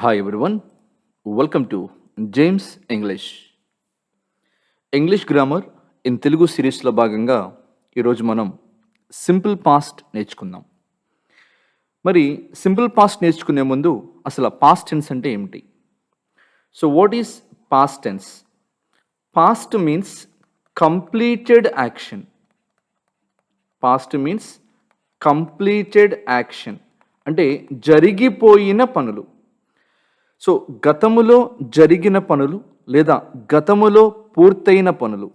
Hi everyone, welcome to James English. English grammar in Telugu సిరీస్లో భాగంగా ఈరోజు మనం సింపుల్ పాస్ట్ నేర్చుకుందాం. మరి సింపుల్ పాస్ట్ నేర్చుకునే ముందు అసలు పాస్ట్ టెన్స్ అంటే ఏమిటి? So what is past tense? Past means completed action. Past means completed action అంటే జరిగిపోయిన పనులు. సో గతములో జరిగిన పనులు లేదా గతములో పూర్తయిన పనులు,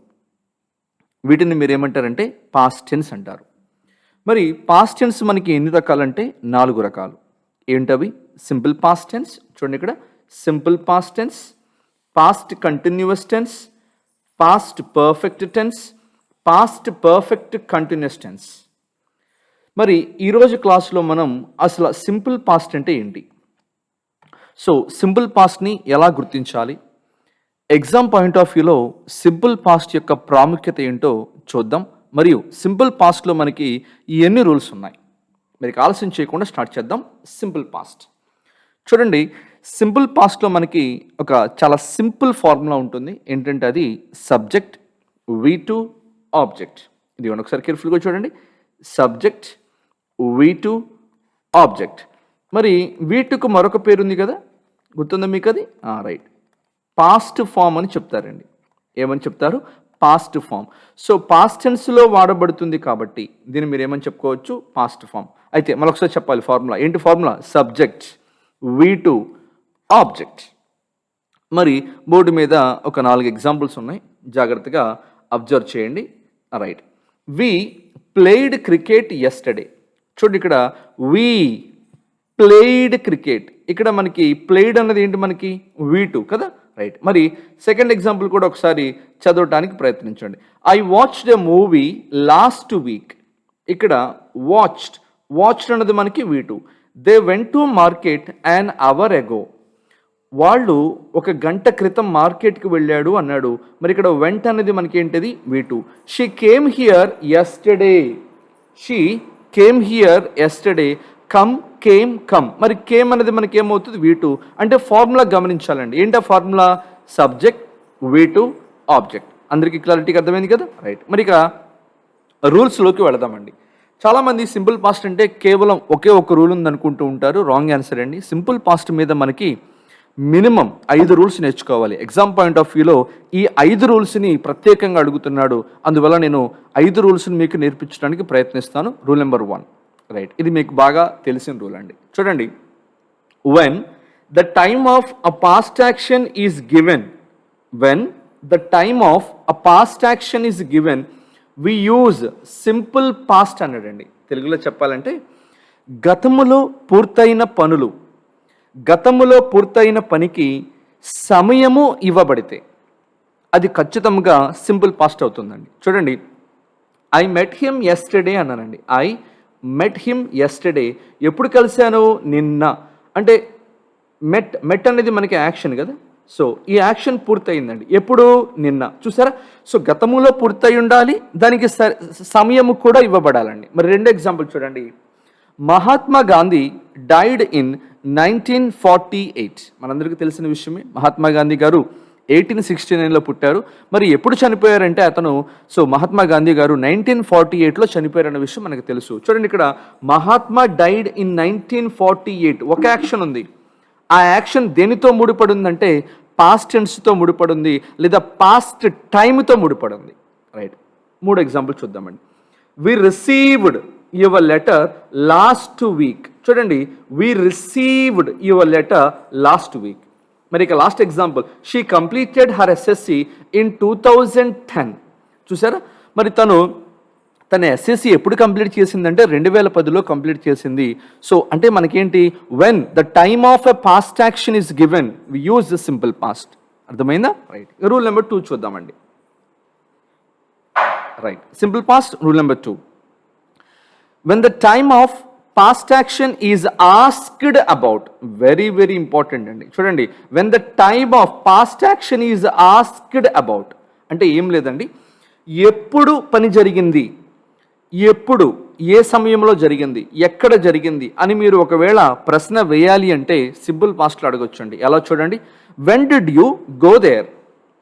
వీటిని మీరు ఏమంటారంటే పాస్ట్ టెన్స్ అంటారు. మరి పాస్ట్ టెన్స్ మనకి ఎన్ని రకాలంటే 4 రకాలు. ఏంటవి? సింపుల్ పాస్ట్ టెన్స్, చూడండి ఇక్కడ simple past tense, past continuous tense, past perfect tense, past perfect continuous tense. మరి ఈరోజు క్లాస్లో మనం అసలు సింపుల్ పాస్ట్ అంటే ఏంటి, సో సింపుల్ పాస్ట్ని ఎలా గుర్తించాలి, ఎగ్జామ్ పాయింట్ ఆఫ్ వ్యూలో సింపుల్ పాస్ట్ యొక్క ప్రాముఖ్యత ఏంటో చూద్దాం. మరియు సింపుల్ పాస్ట్లో మనకి ఎన్ని రూల్స్ ఉన్నాయి, మరి ఆలస్యం చేయకుండా స్టార్ట్ చేద్దాం. సింపుల్ పాస్ట్ చూడండి, సింపుల్ పాస్ట్లో మనకి ఒక చాలా సింపుల్ ఫార్ములా ఉంటుంది. ఏంటంటే అది సబ్జెక్ట్ V2 ఆబ్జెక్ట్. ఇది ఒకసారి కేర్ఫుల్గా చూడండి, సబ్జెక్ట్ V2 ఆబ్జెక్ట్. మరి వీటికి మరొక పేరు ఉంది కదా, గుర్తుందా మీకు అది? రైట్, పాస్ట్ ఫామ్ అని చెప్తారండి. ఏమని చెప్తారు? Past form. సో పాస్ట్ టెన్స్లో వాడబడుతుంది కాబట్టి దీన్ని మీరు ఏమని చెప్పుకోవచ్చు? Past form. అయితే మరొకసారి చెప్పాలి ఫార్ములా. ఏంటి ఫార్ములా? Subject V2 object. మరి బోర్డు మీద ఒక 4 ఎగ్జాంపుల్స్ ఉన్నాయి, జాగ్రత్తగా అబ్జర్వ్ చేయండి. Right, we played cricket yesterday. చూడండి ఇక్కడ వి ప్లేయిడ్ క్రికెట్, ఇక్కడ మనకి ప్లేయిడ్ అన్నది ఏంటి, మనకి V2 కదా. రైట్, మరి సెకండ్ ఎగ్జాంపుల్ కూడా ఒకసారి చదవడానికి ప్రయత్నించండి. I watched a movie last week. ఇక్కడ వాచ్డ్ అన్నది మనకి V2. They went to market an hour ago. వాళ్ళు 1 గంట క్రితం మార్కెట్కి వెళ్ళాడు అన్నాడు. మరి ఇక్కడ వెంట్ అనేది మనకి ఏంటిది? V2. She came here yesterday. She came here yesterday. Come. మరి కేమ్ అనేది మనకి ఏమవుతుంది? V2. అంటే ఫార్ములా గమనించాలండి. ఏంటి ఆ ఫార్ములా? Subject V2 object. అందరికీ క్లారిటీగా అర్థమైంది కదా. రైట్, మరి ఇక రూల్స్లోకి వెళదామండి. చాలామంది సింపుల్ పాస్ట్ అంటే కేవలం ఒకే ఒక రూల్ ఉంది అనుకుంటూ ఉంటారు. రాంగ్ ఆన్సర్ అండి. సింపుల్ పాస్ట్ మీద మనకి మినిమం 5 రూల్స్ నేర్చుకోవాలి. ఎగ్జామ్ పాయింట్ ఆఫ్ వ్యూలో ఈ 5 రూల్స్ని ప్రత్యేకంగా అడుగుతున్నాడు. అందువల్ల నేను 5 రూల్స్ని మీకు నేర్పించడానికి ప్రయత్నిస్తాను. Rule number 1. రైట్, ఇది మీకు బాగా తెలిసిన రూల్ అండి. చూడండి, when the time of a past action is given, when the time of a past action is given we use simple past అన్నాడండి. తెలుగులో చెప్పాలంటే గతములో పూర్తయిన పనులు, గతములో పూర్తయిన పనికి సమయము ఇవ్వబడితే అది ఖచ్చితంగా సింపుల్ పాస్ట్ అవుతుందండి. చూడండి, ఐ మెట్ హిమ్ యెస్టర్డే అన్నానండి. I met him yesterday. ఎప్పుడు కలిశాను? నిన్న. అంటే మెట్ అనేది మనకి యాక్షన్ కదా. సో ఈ యాక్షన్ పూర్తయిందండి. ఎప్పుడు? నిన్న. చూసారా? సో గతములో పూర్తయి ఉండాలి, దానికి సమయము కూడా ఇవ్వబడాలండి. మరి 2 ఎగ్జాంపుల్ చూడండి. Mahatma Gandhi died in 1948. మనందరికీ తెలిసిన విషయమే. మహాత్మా గాంధీ గారు 1869లో పుట్టారు. మరి ఎప్పుడు చనిపోయారంటే అతను, సో మహాత్మా గాంధీ గారు 1948లో చనిపోయారన్న విషయం మనకు తెలుసు. చూడండి, ఇక్కడ మహాత్మా డైడ్ ఇన్ 1948 ఒక యాక్షన్ ఉంది. ఆ యాక్షన్ దేనితో ముడిపడి ఉందంటే పాస్ట్ టెన్స్తో ముడిపడి ఉంది, లేదా పాస్ట్ టైమ్తో ముడిపడి ఉంది. రైట్, 3 ఎగ్జాంపుల్ చూద్దామండి. We received your letter last week. చూడండి, we received your letter last week. మరి ఇక last example, she completed her SSC in 2010. చూసారా? మరి తన ఎస్ఎస్సి ఎప్పుడు కంప్లీట్ చేసిందంటే 2010లో కంప్లీట్ చేసింది. సో అంటే మనకేంటి? When the time of a past action is given we use the simple past. అర్థమైందా? రైట్, రూల్ నెంబర్ 2 చూద్దామండి. Right, simple past rule number 2. When the time of past action is asked about. Very important అండి. చూడండి, when the time of past action is asked about అంటే ఏం లేదండి, ఎప్పుడు పని జరిగింది, ఎప్పుడు ఏ సమయంలో జరిగింది, ఎక్కడ జరిగింది అని మీరు ఒకవేళ ప్రశ్న వేయాలి అంటే సింపుల్ పాస్ట్లో అడగొచ్చండి. ఎలా చూడండి, when did you go there,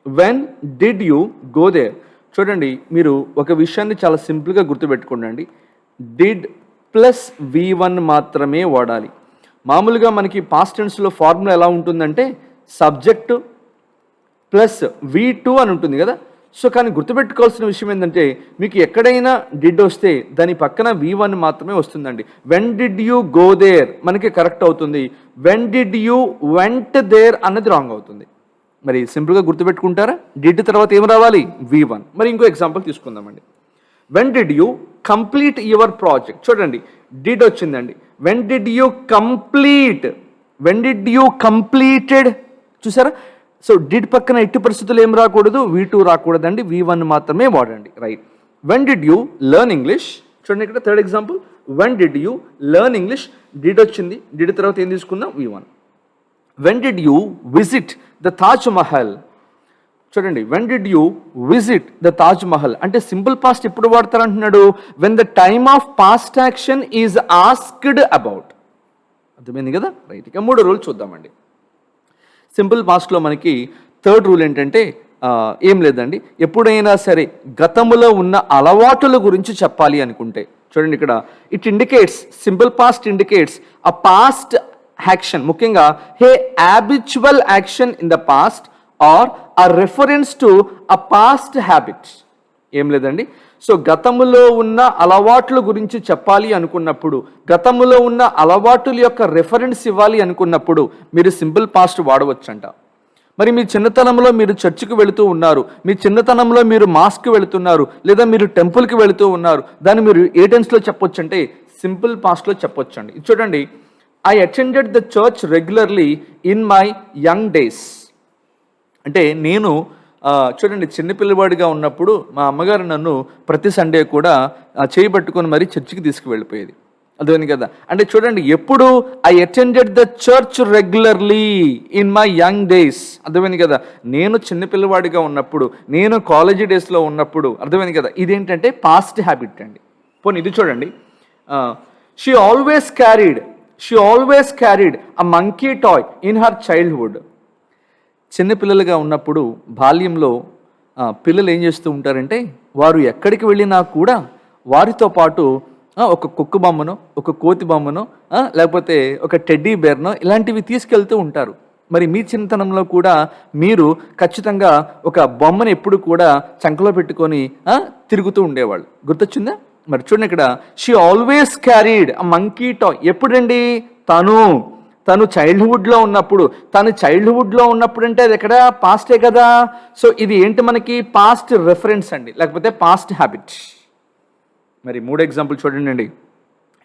when did you go there. చూడండి, మీరు ఒక విషయాన్ని చాలా సింపుల్గా గుర్తుపెట్టుకోండి. డిడ్ ప్లస్ V1 మాత్రమే వాడాలి. మామూలుగా మనకి పాస్ట్ టెన్స్లో ఫార్ములా ఎలా ఉంటుందంటే సబ్జెక్టు ప్లస్ V2 అని ఉంటుంది కదా. సో కానీ గుర్తుపెట్టుకోవాల్సిన విషయం ఏంటంటే మీకు ఎక్కడైనా డిడ్ వస్తే దాని పక్కన V1 మాత్రమే వస్తుందండి. When did you go there మనకి కరెక్ట్ అవుతుంది. When did you went there అన్నది రాంగ్ అవుతుంది. మరి సింపుల్గా గుర్తుపెట్టుకుంటారా? డిడ్ తర్వాత ఏం రావాలి? V1. మరి ఇంకో ఎగ్జాంపుల్ తీసుకుందామండి. When did you complete your project. చూడండి, డిడ్ వచ్చిందండి. When did you complete, when did you completed. చూసారా? సో డిడ్ పక్కన ఎట్టి పరిస్థితులు ఏం రాకూడదు? V2 రాకూడదండి, V1 మాత్రమే వాడండి. Right. When did you learn English. చూడండి ఇక్కడ third example. When did you learn English, did వచ్చింది. డిడ్ తర్వాత ఏం తీసుకుందాం? V1. When did you visit the Taj Mahal. చూడండి, when did you visit the Taj Mahal అంటే సింపుల్ పాస్ట్ ఎప్పుడు వాడతారు అంటున్నాడు? When the time of past action is asked about. అర్థమైంది కదా? రైట్. ఇక మూడో రూల్ చూద్దామండి. సింపుల్ పాస్ట్లో మనకి థర్డ్ రూల్ ఏంటంటే ఏం లేదండి, ఎప్పుడైనా సరే గతములో ఉన్న అలవాటుల గురించి చెప్పాలి అనుకుంటే చూడండి ఇక్కడ it indicates, simple past indicates a past action, ముఖ్యంగా హే habitual action in the past or a reference to a past habit. ఏం లేదండి, సో గతములో ఉన్న అలవాట్ల గురించి చెప్పాలి అనుకున్నప్పుడు, గతములో ఉన్న అలవాటుల యొక్క రెఫరెన్స్ ఇవ్వాలి అనుకున్నప్పుడు మీరు సింపుల్ పాస్ట్ వాడవచ్చంట. మరి మీ చిన్నతనంలో మీరు చర్చికి వెళుతూ ఉన్నారు, మీ చిన్నతనంలో మీరు మాస్కి వెళుతున్నారు, లేదా మీరు టెంపుల్కి వెళుతూ ఉన్నారు, దాన్ని మీరు ఏ టెన్స్లో చెప్పొచ్చు అంటే సింపుల్ పాస్ట్లో చెప్పొచ్చండి. ఇది చూడండి, I attended the church regularly in my young days. అంటే నేను చూడండి చిన్నపిల్లవాడిగా ఉన్నప్పుడు మా అమ్మగారు నన్ను ప్రతి సండే కూడా చేయబట్టుకొని మరీ చర్చికి తీసుకువెళ్ళిపోయేది. అర్థమైంది కదా? అంటే చూడండి, ఎప్పుడు I attended the church regularly in my young days. అర్థమైంది కదా? నేను చిన్నపిల్లవాడిగా ఉన్నప్పుడు, నేను కాలేజీ డేస్లో ఉన్నప్పుడు. అర్థమైంది కదా? ఇదేంటంటే పాస్ట్ హ్యాబిట్ అండి. పోనీ ఇది చూడండి, she always carried a monkey toy in her childhood. చిన్నపిల్లలుగా ఉన్నప్పుడు బాల్యంలో పిల్లలు ఏం చేస్తూ ఉంటారంటే వారు ఎక్కడికి వెళ్ళినా కూడా వారితో పాటు ఒక కుక్క బొమ్మనో, ఒక కోతి బొమ్మనో, లేకపోతే ఒక టెడ్డీ బేర్నో ఇలాంటివి తీసుకెళ్తూ ఉంటారు. మరి మీ చిన్నతనంలో కూడా మీరు ఖచ్చితంగా ఒక బొమ్మను ఎప్పుడు కూడా చంకలో పెట్టుకొని తిరుగుతూ ఉండేవాళ్ళు. గుర్తొచ్చిందా? మరి చూడండి ఇక్కడ, she always carried a monkey toy. ఎప్పుడండి? తను చైల్డ్హుడ్లో ఉన్నప్పుడు. తను చైల్డ్హుడ్లో ఉన్నప్పుడు అంటే అది ఎక్కడ? పాస్టే కదా. సో ఇది ఏంటి మనకి? పాస్ట్ రెఫరెన్స్ అండి, లేకపోతే పాస్ట్ హ్యాబిట్. మరి మూడు ఎగ్జాంపుల్ చూడండి అండి,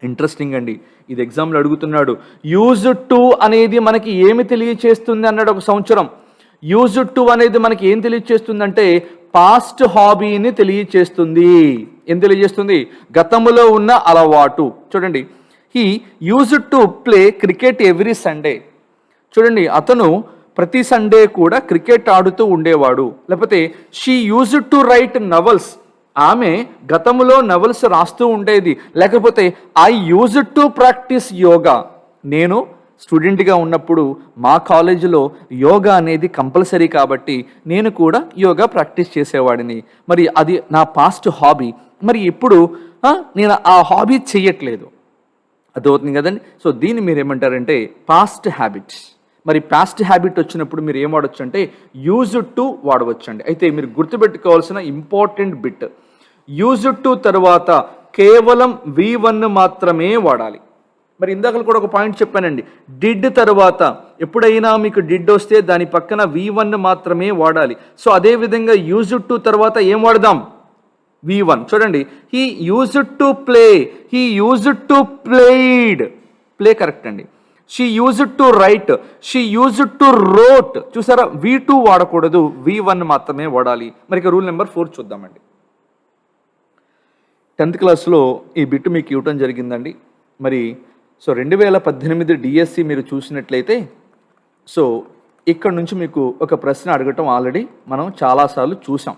ఇంట్రెస్టింగ్ అండి. ఇది ఎగ్జాంపుల్ అడుగుతున్నాడు. యూజ్ టు అనేది మనకి ఏమి తెలియచేస్తుంది అన్నాడు ఒక సంవత్సరం. యూజ్ టు అనేది మనకి ఏం తెలియచేస్తుందంటే పాస్ట్ హాబీని తెలియచేస్తుంది. ఏం తెలియజేస్తుంది? గతములో ఉన్న అలవాటు. చూడండి, he used to play cricket every Sunday. చూడండి, అతను ప్రతి సండే కూడా క్రికెట్ ఆడుతూ ఉండేవాడు. లేకపోతే she used to right novels. ఆమె గతములో నవల్స్ రాస్తూ ఉండేది. లేకపోతే I used to practice yoga. నేను స్టూడెంట్గా ఉన్నప్పుడు మా కాలేజీలో యోగా అనేది కంపల్సరీ కాబట్టి నేను కూడా యోగా ప్రాక్టీస్ చేసేవాడిని. మరి అది నా పాస్ట్ హాబీ. మరి ఇప్పుడు నేను ఆ హాబీ చెయ్యట్లేదు. అర్థమవుతుంది కదండి? సో దీన్ని మీరు ఏమంటారంటే పాస్ట్ హ్యాబిట్స్. మరి పాస్ట్ హ్యాబిట్ వచ్చినప్పుడు మీరు ఏం వాడచ్చు అంటే యూజ్డ్ టు వాడవచ్చండి. అయితే మీరు గుర్తుపెట్టుకోవాల్సిన ఇంపార్టెంట్ బిట్, యూజ్డ్ టు తర్వాత కేవలం V1 మాత్రమే వాడాలి. మరి ఇందాక కూడా ఒక పాయింట్ చెప్పానండి, డిడ్ తర్వాత ఎప్పుడైనా మీకు డిడ్ వస్తే దాని పక్కన V1 మాత్రమే వాడాలి. సో అదేవిధంగా యూజ్డ్ టు తర్వాత ఏం వాడదాం? V1. చూడండి, he used to play, he used to played. Play correct అండి. She used to write, she used to wrote. చూసారా? V2 వాడకూడదు, V1 మాత్రమే వాడాలి. మరి ఇక రూల్ నెంబర్ 4 చూద్దామండి. 10th క్లాస్లో ఈ బిట్ మీకు ఇవ్వటం జరిగిందండి. మరి సో 2018 డిఎస్సి మీరు చూసినట్లయితే సో ఇక్కడ నుంచి మీకు ఒక ప్రశ్న అడగటం ఆల్రెడీ మనం చాలాసార్లు చూసాం.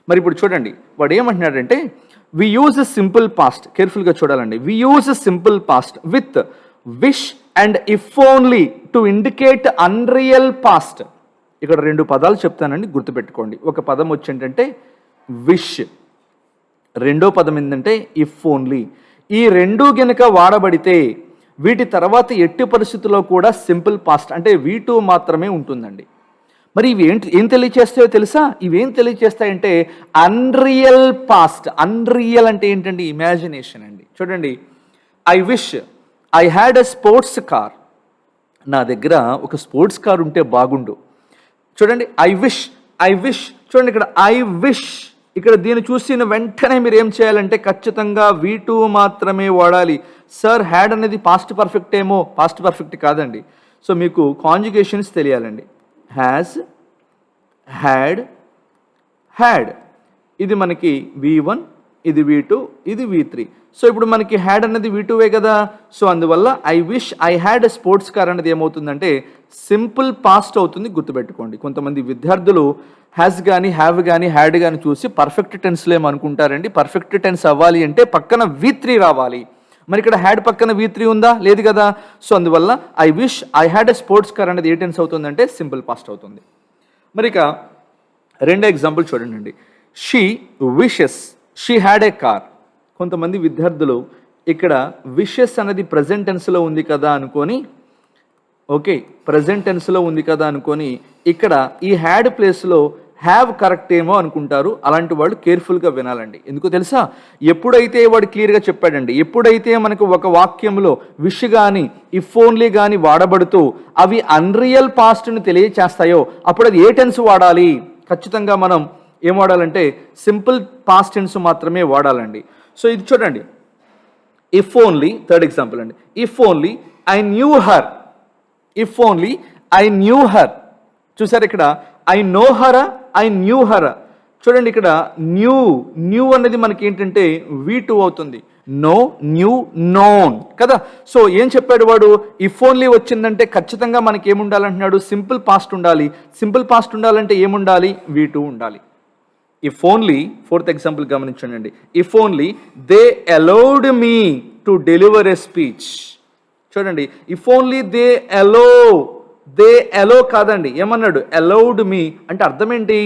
మరి ఇప్పుడు చూడండి, వాడు ఏమంటున్నాడంటే వి యూజ్ సింపుల్ పాస్ట్, కేర్ఫుల్గా చూడాలండి. We use simple past with wish and if only to indicate unreal past. ఇక్కడ 2 పదాలు చెప్తానండి, గుర్తుపెట్టుకోండి. ఒక పదం వచ్చి ఏంటంటే విష్, రెండో పదం ఏంటంటే ఇఫ్ ఓన్లీ. ఈ రెండు గనుక వాడబడితే వీటి తర్వాత ఎట్టి పరిస్థితుల్లో కూడా సింపుల్ పాస్ట్ అంటే V2 మాత్రమే ఉంటుందండి. మరి ఇవి ఏం తెలియచేస్తాయో తెలుసా? ఇవేం తెలియచేస్తాయంటే అన్రియల్ పాస్ట్. అన్రియల్ అంటే ఏంటండి? ఇమాజినేషన్ అండి. చూడండి, I wish I had a sports car. నా దగ్గర ఒక స్పోర్ట్స్ కార్ ఉంటే బాగుండు. చూడండి, ఐ విష్ చూడండి, ఇక్కడ ఐ విష్, ఇక్కడ దీన్ని చూసిన వెంటనే మీరు ఏం చేయాలంటే ఖచ్చితంగా V2 మాత్రమే వాడాలి. సార్ హ్యాడ్ అనేది పాస్ట్ పర్ఫెక్ట్ ఏమో, పాస్ట్ పర్ఫెక్ట్ కాదండి. సో మీకు కాంజుగేషన్స్ తెలియాలండి. హ్యాజ్, హ్యాడ్, హ్యాడ్, ఇది మనకి V1, ఇది V2, ఇది V3. సో ఇప్పుడు మనకి హ్యాడ్ అనేది V2వే కదా. సో అందువల్ల I wish I had a sports car అనేది ఏమవుతుందంటే సింపుల్ పాస్ట్ అవుతుంది. గుర్తుపెట్టుకోండి. కొంతమంది విద్యార్థులు హ్యాస్ కానీ హ్యావ్ కానీ హ్యాడ్ కానీ చూసి పర్ఫెక్ట్ టెన్స్లో ఏమనుకుంటారండి, పర్ఫెక్ట్ టెన్స్ అవ్వాలి అంటే పక్కన V3 రావాలి. మరి ఇక్కడ హ్యాడ్ పక్కన V3 ఉందా? లేదు కదా. సో అందువల్ల I wish I had a sports car అనేది ఏ టెన్స్ అవుతుందంటే సింపుల్ పాస్ట్ అవుతుంది. మరి ఇక రెండో ఎగ్జాంపుల్ చూడండి. She wishes she had a car. కొంతమంది విద్యార్థులు ఇక్కడ విషెస్ అనేది ప్రజెంట్ టెన్స్లో ఉంది కదా అనుకొని, ఓకే, ప్రజెంట్ టెన్స్లో ఉంది కదా అనుకొని ఇక్కడ ఈ హ్యాడ్ ప్లేస్లో హ్యావ్ కరెక్ట్ ఏమో అనుకుంటారు. అలాంటి వాళ్ళు కేర్ఫుల్గా వినాలండి. ఎందుకో తెలుసా? ఎప్పుడైతే వాడు క్లియర్గా చెప్పాడండి, ఎప్పుడైతే మనకు ఒక వాక్యంలో విష్ కానీ ఇఫ్ ఓన్లీ కానీ వాడబడుతూ అవి అన్రియల్ పాస్ట్ని తెలియచేస్తాయో అప్పుడు అది ఏ టెన్స్ వాడాలి? ఖచ్చితంగా మనం ఏం వాడాలంటే సింపుల్ పాస్ట్ టెన్స్ మాత్రమే వాడాలండి. సో ఇది చూడండి, ఇఫ్ ఓన్లీ, థర్డ్ ఎగ్జాంపుల్ అండి. If only I knew her, if only I knew her. చూసారు ఇక్కడ I know Hara, I knew హరా. చూడండి, ఇక్కడ న్యూ అనేది మనకి ఏంటంటే V2 అవుతుంది. నో, న్యూ, నోన్ కదా. సో ఏం చెప్పాడు వాడు? ఇఫ్ ఓన్లీ వచ్చిందంటే ఖచ్చితంగా మనకి ఏముండాలంటున్నాడు? సింపుల్ పాస్ట్ ఉండాలి. సింపుల్ పాస్ట్ ఉండాలంటే ఏముండాలి? V2 ఉండాలి. ఇఫ్ ఓన్లీ, ఫోర్త్ ఎగ్జాంపుల్ గమనించండి. If only they allowed me to deliver a speech. చూడండి, ఇఫ్ ఓన్లీ దే అలో కాదండి, ఏమన్నాడు? అలౌడ్ మీ అంటే అర్థం ఏంటి?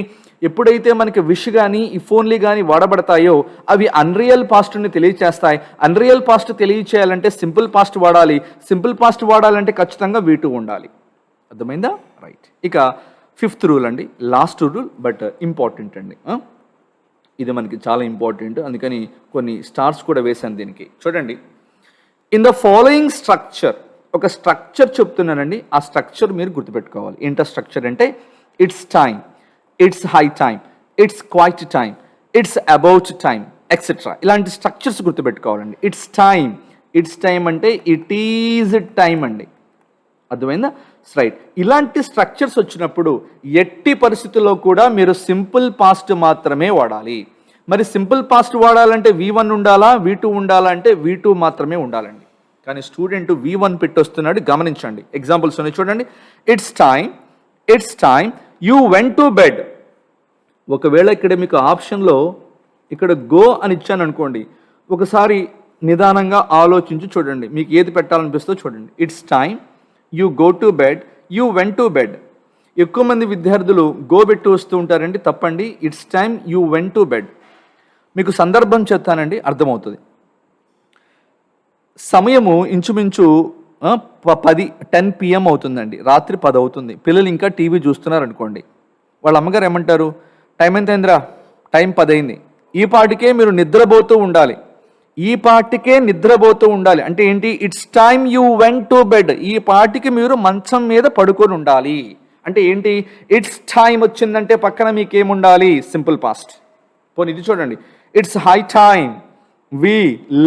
ఎప్పుడైతే మనకి విష్ కానీ ఇఫ్ ఓన్లీ కానీ వాడబడతాయో అవి అన్రియల్ పాస్ట్ని తెలియచేస్తాయి. అన్రియల్ పాస్ట్ తెలియచేయాలంటే సింపుల్ పాస్ట్ వాడాలి. సింపుల్ పాస్ట్ వాడాలంటే ఖచ్చితంగా V2 ఉండాలి. అర్థమైందా? రైట్. ఇక ఫిఫ్త్ రూల్ అండి, లాస్ట్ రూల్ బట్ ఇంపార్టెంట్ అండి. ఇది మనకి చాలా ఇంపార్టెంట్, అందుకని కొన్ని స్టార్స్ కూడా వేశాను దీనికి. చూడండి, ఇన్ ద ఫాలోయింగ్ స్ట్రక్చర్, ఒక స్ట్రక్చర్ చెప్తున్నానండి. ఆ స్ట్రక్చర్ మీరు గుర్తుపెట్టుకోవాలి. ఏంటో స్ట్రక్చర్ అంటే it's time, it's high time, it's quite time, it's about time etcetera. ఇలాంటి స్ట్రక్చర్స్ గుర్తుపెట్టుకోవాలండి. ఇట్స్ టైమ్ అంటే ఇట్ ఈజ్ టైమ్ అండి. అర్థమైందా? రైట్. ఇలాంటి స్ట్రక్చర్స్ వచ్చినప్పుడు ఎట్టి పరిస్థితుల్లో కూడా మీరు సింపుల్ పాస్ట్ మాత్రమే వాడాలి. మరి సింపుల్ పాస్ట్ వాడాలంటే V1 ఉండాలా, V2 ఉండాలా అంటే V2 మాత్రమే ఉండాలండి. కానీ స్టూడెంట్ V1 పెట్టొస్తున్నాడు, గమనించండి. ఎగ్జాంపుల్స్ ఉన్నాయి చూడండి. It's time you went to bed. ఒకవేళ ఇక్కడ మీకు ఆప్షన్లో ఇక్కడ గో అని ఇచ్చాను అనుకోండి, ఒకసారి నిదానంగా ఆలోచించి చూడండి, మీకు ఏది పెట్టాలనిపిస్తుందో చూడండి. It's time you go to bed, you went to bed. ఎక్కువ మంది విద్యార్థులు గో పెట్టి వస్తూ ఉంటారండి, తప్పండి. It's time you went to bed. మీకు సందర్భం చెప్తానండి, అర్థమవుతుంది. సమయము ఇంచుమించు 10 PM అవుతుందండి, రాత్రి 10 అవుతుంది. పిల్లలు ఇంకా టీవీ చూస్తున్నారు అనుకోండి, వాళ్ళ అమ్మగారు ఏమంటారు? టైం ఎంత అయిందిరా? టైం 10 అయింది. ఈ పాటికే మీరు నిద్రపోతూ ఉండాలి. అంటే ఏంటి? It's time you went to bed. ఈ పాటికి మీరు మంచం మీద పడుకొని ఉండాలి. అంటే ఏంటి? ఇట్స్ టైమ్ వచ్చిందంటే పక్కన మీకు ఏముండాలి? Simple past. పోనీ ఇది చూడండి. It's high time we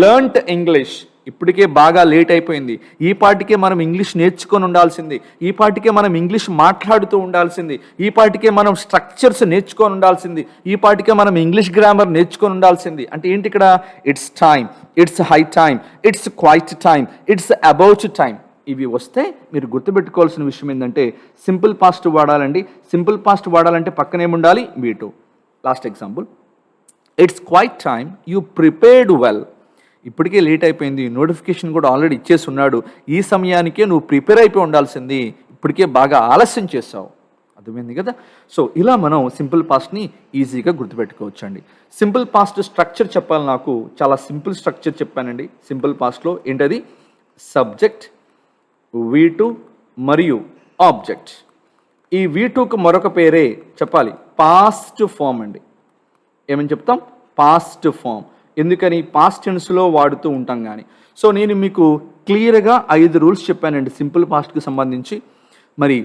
learnt English. ఇప్పటికే బాగా లేట్ అయిపోయింది. ఈ పాటికే మనం ఇంగ్లీష్ నేర్చుకొని ఉండాల్సింది. ఈ పాటికే మనం ఇంగ్లీష్ మాట్లాడుతూ ఉండాల్సింది. ఈ పాటికే మనం స్ట్రక్చర్స్ నేర్చుకొని ఉండాల్సింది. ఈ పాటికే మనం ఇంగ్లీష్ గ్రామర్ నేర్చుకొని ఉండాల్సింది. అంటే ఏంటి ఇక్కడ? It's time, it's high time, it's quite time, it's about time. ఇవి వస్తే మీరు గుర్తుపెట్టుకోవాల్సిన విషయం ఏంటంటే సింపుల్ పాస్ట్ వాడాలండి. సింపుల్ పాస్ట్ వాడాలంటే పక్కనేముండాలి? V2. Last example. It's quite time you prepared well. ఇప్పటికే లేట్ అయిపోయింది, నోటిఫికేషన్ కూడా ఆల్రెడీ ఇచ్చేసి ఉన్నాడు, ఈ సమయానికే నువ్వు ప్రిపేర్ అయిపోయి ఉండాల్సింది, ఇప్పటికే బాగా ఆలస్యం చేసావు. అర్థమైంది కదా. సో ఇలా మనం సింపుల్ పాస్ట్ని ఈజీగా గుర్తుపెట్టుకోవచ్చు అండి. సింపుల్ పాస్ట్ స్ట్రక్చర్ చెప్పాలి, నాకు చాలా సింపుల్ స్ట్రక్చర్ చెప్పానండి. సింపుల్ పాస్ట్లో ఏంటది? సబ్జెక్ట్, V2 మరియు ఆబ్జెక్ట్. ఈ V2కు మరొక పేరే చెప్పాలి, పాస్ట్ ఫామ్ అండి. ఏమని చెప్తాం? Past form. ఎందుకని? పాస్ట్ టెన్స్లో వాడుతూ ఉంటాం కానీ. సో నేను మీకు క్లియర్గా 5 రూల్స్ చెప్పానండి సింపుల్ పాస్ట్కి సంబంధించి. మరి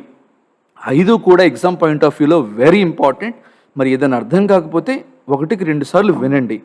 5 కూడా ఎగ్జామ్ పాయింట్ ఆఫ్ వ్యూలో వెరీ ఇంపార్టెంట్. మరి ఏదైనా అర్థం కాకపోతే 1కి 2 సార్లు వినండి.